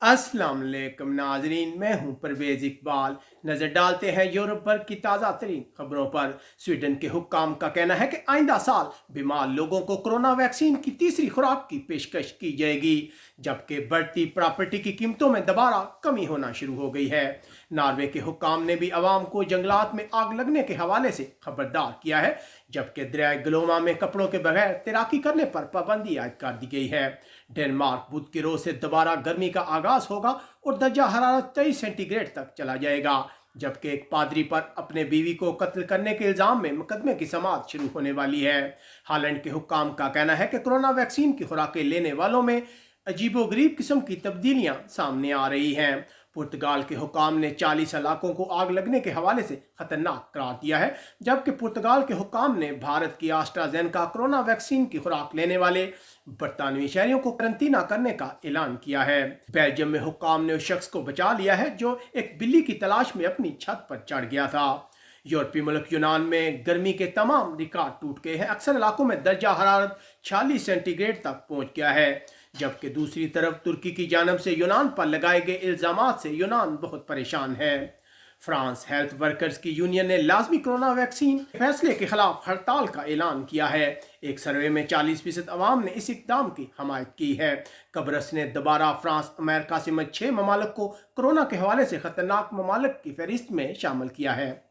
अस्सलाम वालेकुम नाजरीन, मैं हूं परवेज इकबाल। नजर डालते हैं यूरोप भर की ताज़ा तरीन खबरों पर। स्वीडन के हुक्काम का कहना है कि आइंदा साल बीमार लोगों को कोरोना वैक्सीन की तीसरी खुराक की पेशकश की जाएगी, जबकि बढ़ती प्रॉपर्टी की कीमतों में दोबारा कमी होना शुरू हो गई है। नॉर्वे के हुक्काम ने भी आवाम को जंगलात में आग लगने के हवाले से खबरदार किया है, जबकि दरियाए ग्लोमा में कपड़ों के बगैर तैराकी करने पर पाबंदी आयद कर दी गई है। डेनमार्क बुध के रोज से दोबारा गर्मी का आगाज होगा और दर्जा हरारत 23 सेंटीग्रेड तक चला जाएगा, जबकि एक पादरी पर अपने बीवी को कत्ल करने के इल्जाम में मुकदमे की समाअत शुरू होने वाली है। हालैंड के हुक्काम का कहना है कि कोरोना वैक्सीन की खुराकें लेने वालों में अजीबोगरीब किस्म की तब्दीलियां सामने आ रही हैं। पुर्तगाल के हुक्काम ने 40 इलाकों को आग लगने के हवाले से खतरनाक करार दिया है, जबकि पुर्तगाल के हुक्काम ने भारत की एस्ट्राजेनेका कोरोना वैक्सीन की खुराक लेने वाले बरतानवी शहरियों को करंतना करने का ऐलान किया है। बेल्जियम में हुक्काम ने उस शख्स को बचा लिया है जो एक बिल्ली की तलाश में अपनी छत पर चढ़ गया था। यूरोपीय मुल्क यूनान में गर्मी के तमाम रिकॉर्ड टूट गए हैं। अक्सर इलाकों में दर्जा हरारत 46 सेंटीग्रेड तक पहुंच गया है, जबकि दूसरी तरफ तुर्की की जानब से यूनान पर लगाए गए इल्जामात से यूनान बहुत परेशान है। फ्रांस हेल्थ वर्कर्स की यूनियन ने लाजमी कोरोना वैक्सीन फैसले के खिलाफ हड़ताल का ऐलान किया है। एक सर्वे में 40% अवाम ने इस इकदाम की हमायत की है। कब्रस ने दोबारा फ्रांस अमेरिका समेत 6 ममालिक को कोरोना के हवाले से खतरनाक ममालिक की फहरिस्त में शामिल किया है।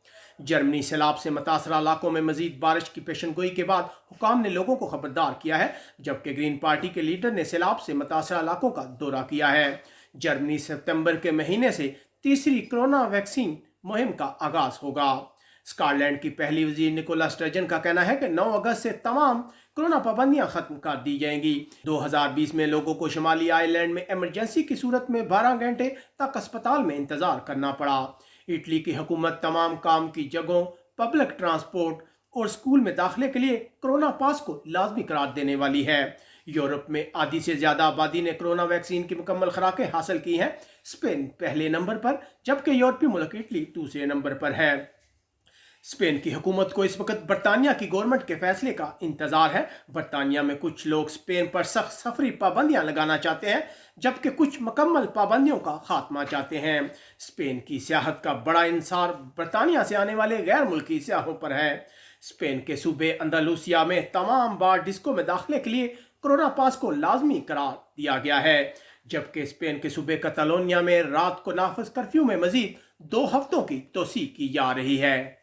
जर्मनी सैलाब से मुतासरा इलाकों में मजीद बारिश की पेशनगोई के बाद हुकाम ने लोगों को खबरदार किया है, जबकि ग्रीन पार्टी के लीडर ने सैलाब से मुतासरा इलाकों का दौरा किया है। जर्मनी सितंबर के महीने से तीसरी कोरोना वैक्सीन मुहिम का आगाज होगा। स्कॉटलैंड की पहली वजीर निकोला स्टर्जन का कहना है कि 9 अगस्त से तमाम कोरोना पाबंदियां खत्म कर दी जाएंगी। 2020 में लोगों को शुमाली आयरलैंड में इमरजेंसी की सूरत में 12 घंटे तक अस्पताल में इंतजार करना पड़ा। इटली की हुकूमत तमाम काम की जगहों, पब्लिक ट्रांसपोर्ट और स्कूल में दाखिले के लिए कोरोना पास को लाजमी करार देने वाली है। यूरोप में आधी से ज्यादा आबादी ने कोरोना वैक्सीन की मुकम्मल खुराकें हासिल की हैं। स्पेन पहले नंबर पर, जबकि यूरोपीय मुल्क इटली दूसरे नंबर पर है। स्पेन की हुकूमत को इस वक्त बरतानिया की गवर्नमेंट के फैसले का इंतजार है। बरतानिया में कुछ लोग स्पेन पर सख्त सफरी पाबंदियां लगाना चाहते हैं, जबकि कुछ मुकम्मल पाबंदियों का खात्मा चाहते हैं। स्पेन की सियाहत का बड़ा इंसार बरतानिया से आने वाले गैर मुल्की सियाहों पर है। स्पेन के सूबे अंदालूसिया में तमाम बार डिस्को में दाखिले के लिए कोरोना पास को लाजमी करार दिया गया है, जबकि स्पेन के सूबे कतालोनिया में रात को नाफिज कर्फ्यू में मजीद 2 हफ्तों की तोसी की जा रही है।